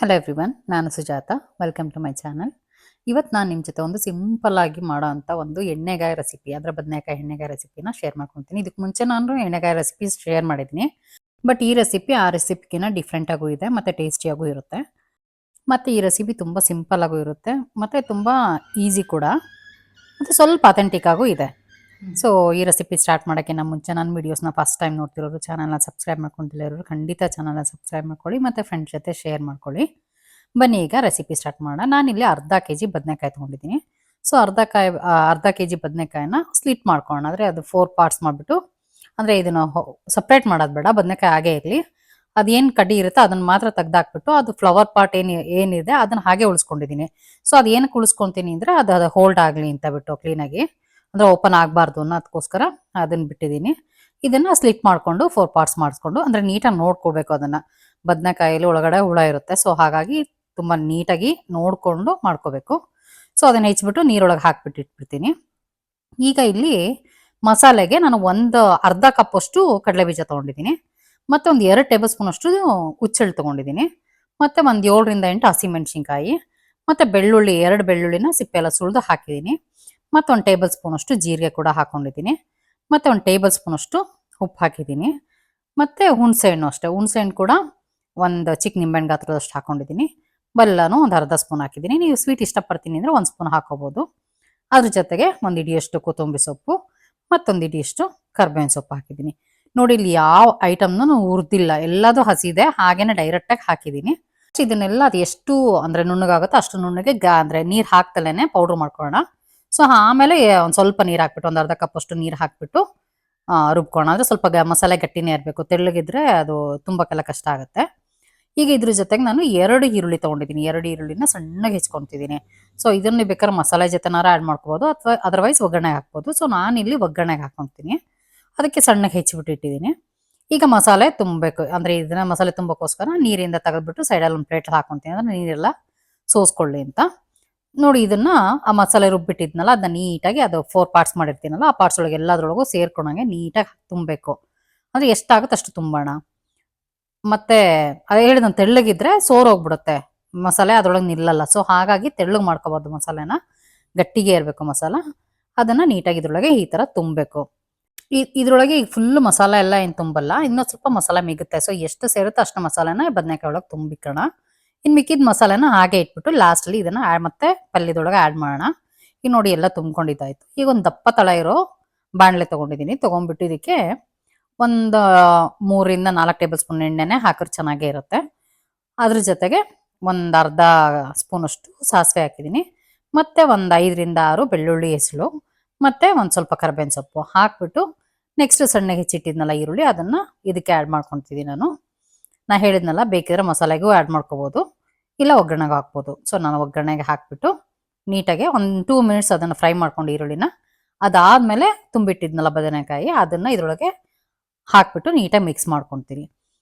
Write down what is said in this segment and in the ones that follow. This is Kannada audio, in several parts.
ಹಲೋ ಎವ್ರಿವನ್, ನಾನು Sujata. Welcome to my channel. ಇವತ್ತು ನಾನು ನಿಮ್ಮ ಜೊತೆ ಒಂದು ಸಿಂಪಲ್ ಆಗಿ ಮಾಡೋ ಅಂಥ ಒಂದು ಎಣ್ಣೆಗಾಯಿ ರೆಸಿಪಿ, ಅದರ ಬದನೆಕಾಯಿ ಎಣ್ಣೆಗಾಯಿ ರೆಸಿಪಿನ ಶೇರ್ ಮಾಡ್ಕೊತೀನಿ. ಇದಕ್ಕೆ ಮುಂಚೆ ನಾನು ಎಣ್ಣೆಗಾಯಿ ರೆಸಿಪಿ ಶೇರ್ ಮಾಡಿದ್ದೀನಿ, ಬಟ್ ಈ ರೆಸಿಪಿ ಆ ರೆಸಿಪಿಗಿನ ಡಿಫ್ರೆಂಟ್ ಆಗೂ ಇದೆ ಮತ್ತು ಟೇಸ್ಟಿಯಾಗೂ ಇರುತ್ತೆ. ಮತ್ತು ಈ ರೆಸಿಪಿ ತುಂಬ ಸಿಂಪಲ್ ಆಗೂ ಇರುತ್ತೆ ಮತ್ತು ತುಂಬ ಈಸಿ ಕೂಡ, ಮತ್ತು ಸ್ವಲ್ಪ ಅಥೆಂಟಿಕ್ ಆಗೂ ಇದೆ. ಸೊ ಈ ರೆಸಿಪಿ ಸ್ಟಾರ್ಟ್ ಮಾಡೋಕ್ಕಿಂತ ಮುಂಚೆ ನನ್ನ ವೀಡಿಯೋಸ್ನ ಫಸ್ಟ್ ಟೈಮ್ ನೋಡ್ತಿರೋರು, ಚಾನಲ್ನ ಸಬ್ಸ್ಕ್ರೈಬ್ ಮಾಡ್ಕೊಂಡಿರೋರು ಖಂಡಿತ ಚಾನಲ್ನ ಸಬ್ಸ್ಕ್ರೈಬ್ ಮಾಡ್ಕೊಳ್ಳಿ ಮತ್ತು ಫ್ರೆಂಡ್ಸ್ ಜೊತೆ ಶೇರ್ ಮಾಡ್ಕೊಳ್ಳಿ. ಬನ್ನಿ ಈಗ ರೆಸಿಪಿ ಸ್ಟಾರ್ಟ್ ಮಾಡೋಣ. ನಾನಿಲ್ಲಿ ಅರ್ಧ ಕೆಜಿ ಬದನೆಕಾಯಿ ತೊಗೊಂಡಿದ್ದೀನಿ. ಸೊ ಅರ್ಧ ಕೆಜಿ ಬದನೆಕಾಯಿನ ಸ್ಲಿಟ್ ಮಾಡ್ಕೊಳ್ಳೋಣ. ಅಂದರೆ ಅದು 4 ಪಾರ್ಟ್ಸ್ ಮಾಡಿಬಿಟ್ಟು, ಅಂದರೆ ಇದನ್ನು ಸಪ್ರೇಟ್ ಮಾಡೋದು ಬೇಡ, ಬದನೆಕಾಯಿ ಹಾಗೇ ಇರಲಿ. ಅದೇನು ಕಡ್ಡಿ ಇರುತ್ತೆ ಅದನ್ನು ಮಾತ್ರ ತೆಗ್ದಾಕ್ಬಿಟ್ಟು ಅದು ಫ್ಲವರ್ ಪಾರ್ಟ್ ಏನಿದೆ ಅದನ್ನು ಹಾಗೆ ಉಳಿಸ್ಕೊಂಡಿದ್ದೀನಿ. ಸೊ ಅದು ಏನಕ್ಕೆ ಉಳಿಸ್ಕೊತೀನಿ ಅಂದರೆ ಅದು ಹೋಲ್ಡ್ ಆಗಲಿ ಅಂತ ಬಿಟ್ಟು ಕ್ಲೀನಾಗಿ, ಅಂದರೆ ಓಪನ್ ಆಗಬಾರ್ದು ಅನ್ನೋದಕ್ಕೋಸ್ಕರ ಅದನ್ನು ಬಿಟ್ಟಿದ್ದೀನಿ. ಇದನ್ನು ಸ್ಲಿಟ್ ಮಾಡಿಕೊಂಡು 4 ಪಾರ್ಟ್ಸ್ ಮಾಡಿಸ್ಕೊಂಡು, ಅಂದರೆ ನೀಟಾಗಿ ನೋಡ್ಕೊಳ್ಬೇಕು ಅದನ್ನು. ಬದನೆಕಾಯಲ್ಲಿ ಒಳಗಡೆ ಹುಳ ಇರುತ್ತೆ, ಸೊ ಹಾಗಾಗಿ ತುಂಬ ನೀಟಾಗಿ ನೋಡಿಕೊಂಡು ಮಾಡ್ಕೋಬೇಕು. ಸೊ ಅದನ್ನು ಹೆಚ್ಚಿಬಿಟ್ಟು ನೀರೊಳಗೆ ಹಾಕ್ಬಿಟ್ಟು ಇಟ್ಬಿಡ್ತೀನಿ. ಈಗ ಇಲ್ಲಿ ಮಸಾಲೆಗೆ ನಾನು ಅರ್ಧ ಕಪ್ಪಷ್ಟು ಕಡಲೆಬೀಜ ತೊಗೊಂಡಿದ್ದೀನಿ, ಮತ್ತು ಒಂದು 2 ಟೇಬಲ್ ಸ್ಪೂನ್ ಅಷ್ಟು ಹುಚ್ಚೆಳ್ಳು ತೊಗೊಂಡಿದ್ದೀನಿ, ಮತ್ತು ಒಂದು 7ರಿಂದ 8 ಹಸಿಮೆಣಸಿನ್ಕಾಯಿ, ಮತ್ತು ಬೆಳ್ಳುಳ್ಳಿ 2 ಬೆಳ್ಳುಳ್ಳಿನ ಸಿಪ್ಪೆ ಎಲ್ಲ ಸುಳಿದು ಹಾಕಿದ್ದೀನಿ, ಮತ್ತು 1 ಟೇಬಲ್ ಸ್ಪೂನ್ ಅಷ್ಟು ಜೀರಿಗೆ ಕೂಡ ಹಾಕ್ಕೊಂಡಿದ್ದೀನಿ, ಮತ್ತು 1 ಟೇಬಲ್ ಸ್ಪೂನ್ ಅಷ್ಟು ಉಪ್ಪು ಹಾಕಿದ್ದೀನಿ, ಮತ್ತು ಹುಣಸೆಹಣ್ಣು ಅಷ್ಟೇ. ಹುಣಸೆಹಣ್ಣು ಕೂಡ ಒಂದು ಚಿಕ್ಕ ನಿಂಬೆಹಣ್ಣು ಗಾತ್ರದಷ್ಟು ಹಾಕ್ಕೊಂಡಿದ್ದೀನಿ. ಬೆಲ್ಲನೂ ಒಂದು ಅರ್ಧ ಸ್ಪೂನ್ ಹಾಕಿದ್ದೀನಿ. ನೀವು ಸ್ವೀಟ್ ಇಷ್ಟಪಡ್ತೀನಿ ಅಂದರೆ 1 ಸ್ಪೂನ್ ಹಾಕೋಬೋದು. ಅದ್ರ ಜೊತೆಗೆ ಒಂದು ಇಡಿಯಷ್ಟು ಕೊತ್ತಂಬರಿ ಸೊಪ್ಪು, ಮತ್ತೊಂದು ಇಡಿಯಷ್ಟು ಕರ್ಬೇವಿನ ಸೊಪ್ಪು ಹಾಕಿದ್ದೀನಿ. ನೋಡಿ, ಇಲ್ಲಿ ಯಾವ ಐಟಮ್ನು ಹುರಿದಿಲ್ಲ, ಎಲ್ಲದೂ ಹಸಿದೆ, ಹಾಗೇನೆ ಡೈರೆಕ್ಟಾಗಿ ಹಾಕಿದ್ದೀನಿ. ಇದನ್ನೆಲ್ಲ ಅದು ಎಷ್ಟು ಅಂದರೆ ನುಣ್ಣಗಾಗುತ್ತೋ ಅಷ್ಟು ನುಣ್ಣಗೆ ಅಂದರೆ ನೀರು ಹಾಕ್ತಲೇ ಪೌಡ್ರ್ ಮಾಡ್ಕೊಳ್ಳೋಣ. ಸೊ ಆಮೇಲೆ ಒಂದು ಸ್ವಲ್ಪ ನೀರು ಹಾಕ್ಬಿಟ್ಟು, ಒಂದು ಅರ್ಧ ಕಪ್ಪಷ್ಟು ನೀರು ಹಾಕ್ಬಿಟ್ಟು ರುಬ್ಕೊಳ್ಳೋಣ. ಅಂದರೆ ಸ್ವಲ್ಪ ಮಸಾಲೆ ಗಟ್ಟಿನೇ ಇರಬೇಕು, ತೆಳ್ಳಗಿದ್ರೆ ಅದು ತುಂಬಕ್ಕೆಲ್ಲ ಕಷ್ಟ ಆಗುತ್ತೆ. ಈಗ ಇದ್ರ ಜೊತೆಗೆ ನಾನು 2 ಈರುಳ್ಳಿ ತೊಗೊಂಡಿದ್ದೀನಿ. 2 ಈರುಳ್ಳಿನ ಸಣ್ಣಗೆ ಹೆಚ್ಕೊತಿದ್ದೀನಿ. ಸೊ ಇದನ್ನು ಬೇಕಾದ್ರೆ ಮಸಾಲೆ ಜೊತೆನಾರ ಆ್ಯಡ್ ಮಾಡ್ಕೋಬೋದು, ಅಥವಾ ಅದರ್ವೈಸ್ ಒಗ್ಗರಣೆಗೆ ಹಾಕ್ಬೋದು. ಸೊ ನಾನಿಲ್ಲಿ ಒಗ್ಗರಣೆಗೆ ಹಾಕ್ಕೊತೀನಿ, ಅದಕ್ಕೆ ಸಣ್ಣಗೆ ಹೆಚ್ಚಿಬಿಟ್ಟು ಇಟ್ಟಿದ್ದೀನಿ. ಈಗ ಮಸಾಲೆ ತುಂಬಬೇಕು, ಅಂದರೆ ಇದನ್ನ ಮಸಾಲೆ ತುಂಬಕ್ಕೋಸ್ಕರ ನೀರಿಂದ ತೆಗೆದ್ಬಿಟ್ಟು ಸೈಡಲ್ಲಿ ಒಂದು ಪ್ಲೇಟ್ ಹಾಕ್ಕೊತೀನಿ, ಅಂದರೆ ನೀರೆಲ್ಲ ಸೋಸ್ಕೊಳ್ಳಿ ಅಂತ. ನೋಡಿ, ಇದನ್ನ ಆ ಮಸಾಲೆ ರುಬ್ಬಿಟ್ಟಿದ್ನಲ್ಲ ಅದನ್ನ ನೀಟಾಗಿ, ಅದು 4 ಪಾರ್ಟ್ಸ್ ಮಾಡಿರ್ತೀನಲ್ಲ ಆ ಪಾರ್ಟ್ಸ್ ಒಳಗೆ ಎಲ್ಲದ್ರೊಳಗೂ ಸೇರ್ಕೊಂಡಂಗೆ ನೀಟಾಗಿ ತುಂಬಬೇಕು. ಅಂದರೆ ಎಷ್ಟಾಗುತ್ತೆ ಅಷ್ಟು ತುಂಬೋಣ. ಮತ್ತೆ ಅದೇ ಹೇಳಿದ ತೆಳ್ಳಗಿದ್ರೆ ಸೋರೋಗ್ಬಿಡುತ್ತೆ ಮಸಾಲೆ, ಅದ್ರೊಳಗೆ ನಿಲ್ಲಲ್ಲ. ಸೊ ಹಾಗಾಗಿ ತೆಳ್ಳಗೆ ಮಾಡ್ಕೋಬಾರ್ದು ಮಸಾಲೆನ, ಗಟ್ಟಿಗೆ ಇರಬೇಕು ಮಸಾಲ. ಅದನ್ನ ನೀಟಾಗಿ ಇದ್ರೊಳಗೆ ಈ ಥರ ತುಂಬಬೇಕು. ಇದ್ರೊಳಗೆ ಈಗ ಫುಲ್ ಮಸಾಲೆ ಎಲ್ಲ ಏನು ತುಂಬಲ್ಲ, ಇನ್ನೊಂದು ಸ್ವಲ್ಪ ಮಸಾಲೆ ಮಿಗುತ್ತೆ. ಸೊ ಎಷ್ಟು ಸೇರುತ್ತೋ ಅಷ್ಟು ಮಸಾಲೆನ ಬದನೆಕಾಯಿ ಒಳಗೆ ತುಂಬಿಕೋಣ. ಇನ್ನು ಮಿಕ್ಕಿದ ಮಸಾಲೆನ ಹಾಗೆ ಇಟ್ಬಿಟ್ಟು ಲಾಸ್ಟಲ್ಲಿ ಇದನ್ನ ಮತ್ತೆ ಪಲ್ಯದೊಳಗೆ ಆ್ಯಡ್ ಮಾಡೋಣ. ಈಗ ನೋಡಿ, ಎಲ್ಲ ತುಂಬ್ಕೊಂಡಿದ್ದಾಯ್ತು. ಈಗ ಒಂದು ದಪ್ಪ ತಳ ಇರೋ ಬಾಣಲೆ ತೊಗೊಂಡಿದ್ದೀನಿ. ತೊಗೊಂಡ್ಬಿಟ್ಟು ಇದಕ್ಕೆ ಒಂದು 3ರಿಂದ 4 ಟೇಬಲ್ ಸ್ಪೂನ್ ಎಣ್ಣೆನೆ ಹಾಕಿದ್ರೆ ಚೆನ್ನಾಗೇ ಇರುತ್ತೆ. ಅದ್ರ ಜೊತೆಗೆ ಒಂದು ಅರ್ಧ ಸ್ಪೂನಷ್ಟು ಸಾಸಿವೆ ಹಾಕಿದ್ದೀನಿ, ಮತ್ತು ಒಂದು 5ರಿಂದ 6 ಬೆಳ್ಳುಳ್ಳಿ ಹೆಸಳು, ಮತ್ತು ಒಂದು ಸ್ವಲ್ಪ ಕರ್ಬೇವಿನ ಸೊಪ್ಪು ಹಾಕ್ಬಿಟ್ಟು, ನೆಕ್ಸ್ಟ್ ಸಣ್ಣಗೆ ಹೆಚ್ಚಿಟ್ಟಿದ್ನಲ್ಲ ಈರುಳ್ಳಿ ಅದನ್ನು ಇದಕ್ಕೆ ಆ್ಯಡ್ ಮಾಡ್ಕೊತಿದ್ದೀನಿ ನಾ ಹೇಳಿದ್ನಲ್ಲ, ಬೇಕಿದ್ರೆ ಮಸಾಲೆಗೂ ಆ್ಯಡ್ ಮಾಡ್ಕೋಬೋದು, ಇಲ್ಲ ಒಗ್ಗರಣೆಗೆ ಹಾಕ್ಬೋದು. ಸೊ ನಾನು ಒಗ್ಗರಣೆಗೆ ಹಾಕ್ಬಿಟ್ಟು ನೀಟಾಗಿ ಒಂದು 2 ಮಿನಿಟ್ಸ್ ಅದನ್ನು ಫ್ರೈ ಮಾಡ್ಕೊಂಡು ಈರುಳ್ಳಿನ, ಅದಾದಮೇಲೆ ತುಂಬಿಟ್ಟಿದ್ನಲ್ಲ ಬದನೆಕಾಯಿ ಅದನ್ನು ಇದರೊಳಗೆ ಹಾಕ್ಬಿಟ್ಟು ನೀಟಾಗಿ ಮಿಕ್ಸ್ ಮಾಡ್ಕೊತೀನಿ.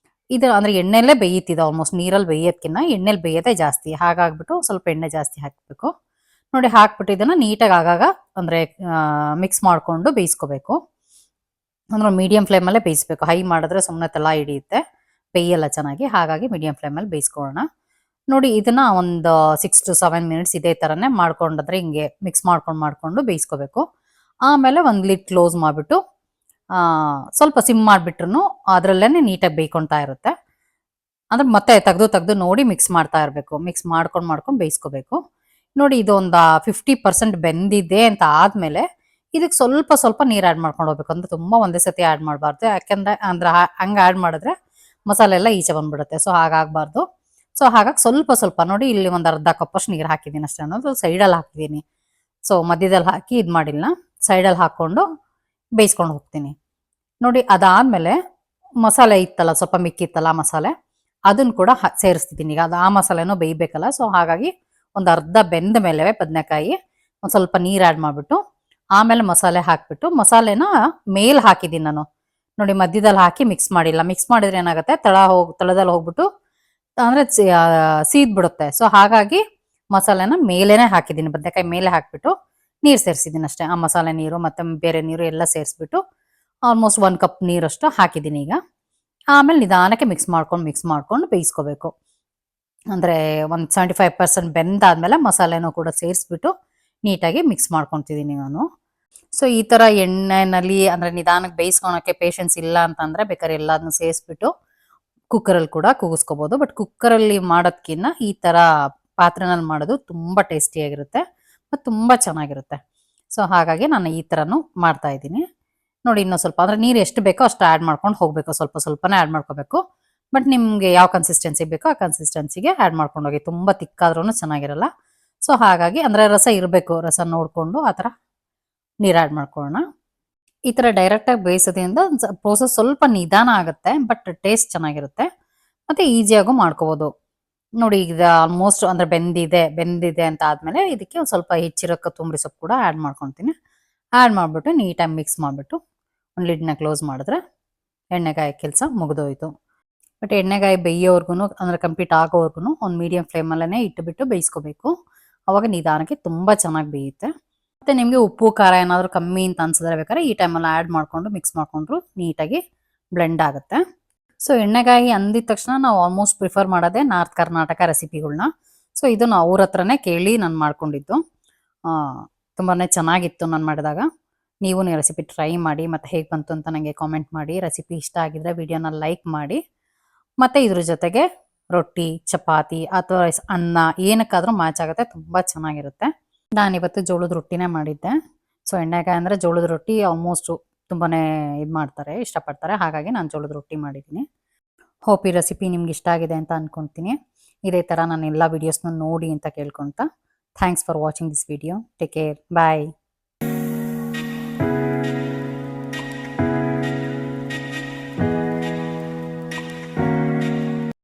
ಇದು ಅಂದರೆ ಎಣ್ಣೆಲ್ಲೇ ಬೇಯ್ತಿದೆ, ಆಲ್ಮೋಸ್ಟ್ ನೀರಲ್ಲಿ ಬೇಯೋದಕ್ಕಿಂತ ಎಣ್ಣೆಲಿ ಬೇಯೋದೇ ಜಾಸ್ತಿ. ಹಾಗಾಗ್ಬಿಟ್ಟು ಸ್ವಲ್ಪ ಎಣ್ಣೆ ಜಾಸ್ತಿ ಹಾಕಬೇಕು. ನೋಡಿ, ಹಾಕ್ಬಿಟ್ಟು ಇದನ್ನು ನೀಟಾಗಿ ಆಗಾಗ ಅಂದರೆ ಮಿಕ್ಸ್ ಮಾಡಿಕೊಂಡು ಬೇಯಿಸ್ಕೋಬೇಕು. ಅಂದ್ರೆ ಮೀಡಿಯಂ ಫ್ಲೇಮಲ್ಲೇ ಬೇಯಿಸ್ಬೇಕು. ಹೈ ಮಾಡಿದ್ರೆ ಸುಮ್ಮನೆ ತಲ ಹಿಡಿಯುತ್ತೆ, ಬೇಯಲ್ಲ ಚೆನ್ನಾಗಿ. ಹಾಗಾಗಿ ಮೀಡಿಯಂ ಫ್ಲೇಮಲ್ಲಿ ಬೇಯಿಸ್ಕೊಳ್ಳೋಣ. ನೋಡಿ, ಇದನ್ನು ಒಂದು 6 to 7 ಮಿನಿಟ್ಸ್ ಇದೇ ಥರನೇ ಮಾಡ್ಕೊಂಡ್ರೆ ಹಿಂಗೆ ಮಿಕ್ಸ್ ಮಾಡ್ಕೊಂಡು ಬೇಯಿಸ್ಕೋಬೇಕು. ಆಮೇಲೆ ಒಂದು ಲಿಡ್ ಕ್ಲೋಸ್ ಮಾಡಿಬಿಟ್ಟು ಸ್ವಲ್ಪ ಸಿಮ್ ಮಾಡಿಬಿಟ್ರು ಅದರಲ್ಲೇ ನೀಟಾಗಿ ಬೇಯ್ಕೊಳ್ತಾ ಇರುತ್ತೆ. ಅಂದರೆ ಮತ್ತೆ ತೆಗೆದು ನೋಡಿ ಮಿಕ್ಸ್ ಮಾಡ್ತಾ ಇರಬೇಕು. ಮಿಕ್ಸ್ ಮಾಡ್ಕೊಂಡು ಬೇಯಿಸ್ಕೋಬೇಕು. ನೋಡಿ, ಇದೊಂದು 50% ಬೆಂದಿದೆ ಅಂತ ಆದಮೇಲೆ ಇದಕ್ಕೆ ಸ್ವಲ್ಪ ನೀರು ಆ್ಯಡ್ ಮಾಡ್ಕೊಂಡು ಹೋಗ್ಬೇಕು. ಅಂದರೆ ತುಂಬ ಒಂದೇ ಸತಿ ಆ್ಯಡ್ ಮಾಡಬಾರ್ದು, ಯಾಕೆಂದರೆ ಹಂಗೆ ಆ್ಯಡ್ ಮಾಡಿದ್ರೆ ಮಸಾಲೆ ಎಲ್ಲ ಈಚೆ ಬಂದ್ಬಿಡುತ್ತೆ. ಸೊ ಹಾಗಾಗಬಾರ್ದು. ಸೊ ಹಾಗಾಗಿ ಸ್ವಲ್ಪ ನೋಡಿ, ಇಲ್ಲಿ ಒಂದು ಅರ್ಧ ಕಪ್ಪಷ್ಟು ನೀರು ಹಾಕಿದ್ದೀನಿ ಅಷ್ಟೇ, ಅನ್ನೋದು ಸೈಡಲ್ಲಿ ಹಾಕಿದ್ದೀನಿ. ಸೊ ಮಧ್ಯದಲ್ಲಿ ಹಾಕಿ ಇದು ಮಾಡಿಲ್ಲ, ಸೈಡಲ್ಲಿ ಹಾಕ್ಕೊಂಡು ಬೇಯಿಸ್ಕೊಂಡು ಹೋಗ್ತೀನಿ. ನೋಡಿ, ಅದಾದಮೇಲೆ ಮಸಾಲೆ ಇತ್ತಲ್ಲ, ಸ್ವಲ್ಪ ಮಿಕ್ಕಿತ್ತಲ್ಲ ಮಸಾಲೆ, ಅದನ್ನು ಕೂಡ ಸೇರಿಸ್ತಿದ್ದೀನಿ. ಈಗ ಆ ಮಸಾಲೆನೂ ಬೇಯಬೇಕಲ್ಲ. ಸೊ ಹಾಗಾಗಿ ಒಂದು ಅರ್ಧ ಬೆಂದ ಮೇಲೆ ಬದನೆಕಾಯಿ ಒಂದು ಸ್ವಲ್ಪ ನೀರು ಆ್ಯಡ್ ಮಾಡಿಬಿಟ್ಟು ಆಮೇಲೆ ಮಸಾಲೆ ಹಾಕಿಬಿಟ್ಟು, ಮಸಾಲೆನ ಮೇಲೆ ಹಾಕಿದ್ದೀನಿ ನಾನು. ನೋಡಿ, ಮಧ್ಯದಲ್ಲಿ ಹಾಕಿ ಮಿಕ್ಸ್ ಮಾಡಿಲ್ಲ. ಮಿಕ್ಸ್ ಮಾಡಿದ್ರೆ ಏನಾಗುತ್ತೆ, ತಳದಲ್ಲಿ ಹೋಗ್ಬಿಟ್ಟು ಅಂದರೆ ಸೀದ್ಬಿಡುತ್ತೆ. ಸೊ ಹಾಗಾಗಿ ಮಸಾಲೆನ ಮೇಲೇನೆ ಹಾಕಿದ್ದೀನಿ, ಬದನೆಕಾಯಿ ಮೇಲೆ ಹಾಕಿಬಿಟ್ಟು ನೀರು ಸೇರಿಸಿದ್ದೀನಿ ಅಷ್ಟೇ. ಆ ಮಸಾಲೆ ನೀರು ಮತ್ತು ಬೇರೆ ನೀರು ಎಲ್ಲ ಸೇರಿಸ್ಬಿಟ್ಟು ಆಲ್ಮೋಸ್ಟ್ 1 ಕಪ್ ನೀರಷ್ಟು ಹಾಕಿದ್ದೀನಿ ಈಗ. ಆಮೇಲೆ ನಿಧಾನಕ್ಕೆ ಮಿಕ್ಸ್ ಮಾಡ್ಕೊಂಡು ಬೇಯಿಸ್ಕೋಬೇಕು. ಅಂದರೆ ಒಂದು 75% ಬೆಂದಾದ್ಮೇಲೆ ಮಸಾಲೆನೂ ಕೂಡ ಸೇರಿಸ್ಬಿಟ್ಟು ನೀಟಾಗಿ ಮಿಕ್ಸ್ ಮಾಡ್ಕೊತಿದ್ದೀನಿ ನಾನು. ಸೊ ಈ ಥರ ಎಣ್ಣೆನಲ್ಲಿ ಅಂದರೆ ನಿಧಾನಕ್ಕೆ ಬೇಯಿಸ್ಕೊಳಕ್ಕೆ ಪೇಷನ್ಸ್ ಇಲ್ಲ ಅಂತಂದರೆ ಬೇಕಾದ್ರೆ ಎಲ್ಲದನ್ನೂ ಸೇರಿಸ್ಬಿಟ್ಟು ಕುಕ್ಕರಲ್ಲಿ ಕೂಡ ಕೂಗಿಸ್ಕೋಬೋದು. ಬಟ್ ಕುಕ್ಕರಲ್ಲಿ ಮಾಡೋದಕ್ಕಿಂತ ಈ ಥರ ಪಾತ್ರೆನಲ್ಲಿ ಮಾಡೋದು ತುಂಬ ಟೇಸ್ಟಿಯಾಗಿರುತ್ತೆ ಮತ್ತು ತುಂಬ ಚೆನ್ನಾಗಿರುತ್ತೆ. ಸೊ ಹಾಗಾಗಿ ನಾನು ಈ ಥರನೂ ಮಾಡ್ತಾ ಇದ್ದೀನಿ. ನೋಡಿ ಇನ್ನೂ ಸ್ವಲ್ಪ ಅಂದರೆ ನೀರು ಎಷ್ಟು ಬೇಕೋ ಅಷ್ಟು ಆ್ಯಡ್ ಮಾಡ್ಕೊಂಡು ಹೋಗಬೇಕು, ಸ್ವಲ್ಪ ಸ್ವಲ್ಪನೇ ಆ್ಯಡ್ ಮಾಡ್ಕೋಬೇಕು. ಬಟ್ ನಿಮಗೆ ಯಾವ ಕನ್ಸಿಸ್ಟೆನ್ಸಿ ಬೇಕೋ ಆ ಕನ್ಸಿಸ್ಟೆನ್ಸಿಗೆ ಆ್ಯಡ್ ಮಾಡ್ಕೊಂಡು ಹೋಗಿ, ತುಂಬ ತಿಕ್ಕಾದ್ರೂ ಚೆನ್ನಾಗಿರಲ್ಲ. ಸೊ ಹಾಗಾಗಿ ಅಂದರೆ ರಸ ಇರಬೇಕು, ರಸ ನೋಡಿಕೊಂಡು ಆ ಥರ ನೀರು ಆ್ಯಡ್ ಮಾಡ್ಕೊಳ್ಳೋಣ. ಈ ಥರ ಡೈರೆಕ್ಟಾಗಿ ಬೇಯಿಸೋದ್ರಿಂದ ಪ್ರೋಸೆಸ್ ಸ್ವಲ್ಪ ನಿಧಾನ ಆಗುತ್ತೆ, ಬಟ್ ಟೇಸ್ಟ್ ಚೆನ್ನಾಗಿರುತ್ತೆ ಮತ್ತು ಈಸಿಯಾಗೂ ಮಾಡ್ಕೋಬೋದು. ನೋಡಿ ಈಗ ಆಲ್ಮೋಸ್ಟ್ ಅಂದರೆ ಬೆಂದಿದೆ ಅಂತ ಆದಮೇಲೆ ಇದಕ್ಕೆ ಒಂದು ಸ್ವಲ್ಪ ಹೆಚ್ಚಿರೋ ಕೊತ್ತಂಬರಿ ಸೊಪ್ಪು ಕೂಡ ಆ್ಯಡ್ ಮಾಡ್ಕೊತೀನಿ. ಆ್ಯಡ್ ಮಾಡಿಬಿಟ್ಟು ನೀಟಾಗಿ ಮಿಕ್ಸ್ ಮಾಡಿಬಿಟ್ಟು ಒಂದು ಲಿಡ್ನ ಕ್ಲೋಸ್ ಮಾಡಿದ್ರೆ ಎಣ್ಣೆಗಾಯಿ ಕೆಲಸ ಮುಗಿದೋಯ್ತು. ಬಟ್ ಎಣ್ಣೆಗಾಯಿ ಬೇಯೋವರೆಗೂ ಅಂದರೆ ಕಂಪ್ಲೀಟ್ ಆಗೋವರೆಗೂ ಒಂದು ಮೀಡಿಯಮ್ ಫ್ಲೇಮಲ್ಲೇ ಇಟ್ಟುಬಿಟ್ಟು ಬೇಯಿಸ್ಕೋಬೇಕು. ಆವಾಗ ನಿಧಾನಕ್ಕೆ ತುಂಬ ಚೆನ್ನಾಗಿ ಬೇಯುತ್ತೆ. ಮತ್ತು ನಿಮಗೆ ಉಪ್ಪು ಖಾರ ಏನಾದರೂ ಕಮ್ಮಿ ಅಂತ ಅನ್ಸಿದ್ರೆ ಬೇಕಾದ್ರೆ ಈ ಟೈಮಲ್ಲಿ ಆ್ಯಡ್ ಮಾಡಿಕೊಂಡು ಮಿಕ್ಸ್ ಮಾಡಿಕೊಂಡ್ರು ನೀಟಾಗಿ ಬ್ಲೆಂಡ್ ಆಗುತ್ತೆ. ಸೊ ಎಣ್ಣೆಗಾಯಿ ಅಂದಿದ ತಕ್ಷಣ ನಾವು ಆಲ್ಮೋಸ್ಟ್ ಪ್ರಿಫರ್ ಮಾಡೋದೇ ನಾರ್ತ್ ಕರ್ನಾಟಕ ರೆಸಿಪಿಗಳ್ನ. ಸೊ ಇದು ನಾವು ಅವ್ರ ಹತ್ರನೇ ಕೇಳಿ ನಾನು ಮಾಡ್ಕೊಂಡಿದ್ದು. ತುಂಬಾ ಚೆನ್ನಾಗಿತ್ತು ನಾನು ಮಾಡಿದಾಗ. ನೀವು ರೆಸಿಪಿ ಟ್ರೈ ಮಾಡಿ ಮತ್ತು ಹೇಗೆ ಬಂತು ಅಂತ ನನಗೆ ಕಾಮೆಂಟ್ ಮಾಡಿ. ರೆಸಿಪಿ ಇಷ್ಟ ಆಗಿದ್ರೆ ವಿಡಿಯೋನ ಲೈಕ್ ಮಾಡಿ. ಮತ್ತು ಇದ್ರ ಜೊತೆಗೆ ರೊಟ್ಟಿ, ಚಪಾತಿ ಅಥವಾ ಅನ್ನ ಏನಕ್ಕಾದರೂ ಮ್ಯಾಚ್ ಆಗುತ್ತೆ, ತುಂಬ ಚೆನ್ನಾಗಿರುತ್ತೆ. ನಾನಿವತ್ತು ಜೋಳದ ರೊಟ್ಟಿನೇ ಮಾಡಿದ್ದೆ. ಸೊ ಎಣ್ಣೆಗಾಯಿ ಅಂದರೆ ಜೋಳದ ರೊಟ್ಟಿ ಆಲ್ಮೋಸ್ಟು ತುಂಬಾ ಇದು ಮಾಡ್ತಾರೆ, ಇಷ್ಟಪಡ್ತಾರೆ. ಹಾಗಾಗಿ ನಾನು ಜೋಳದ ರೊಟ್ಟಿ ಮಾಡಿದ್ದೀನಿ. ಹೋಪ್ ಈ ರೆಸಿಪಿ ನಿಮ್ಗೆ ಇಷ್ಟ ಆಗಿದೆ ಅಂತ ಅಂದ್ಕೊತೀನಿ. ಇದೇ ಥರ ನಾನು ಎಲ್ಲ ವೀಡಿಯೋಸ್ನ ನೋಡಿ ಅಂತ ಕೇಳ್ಕೊತ thanks for watching this video. Take care, bye.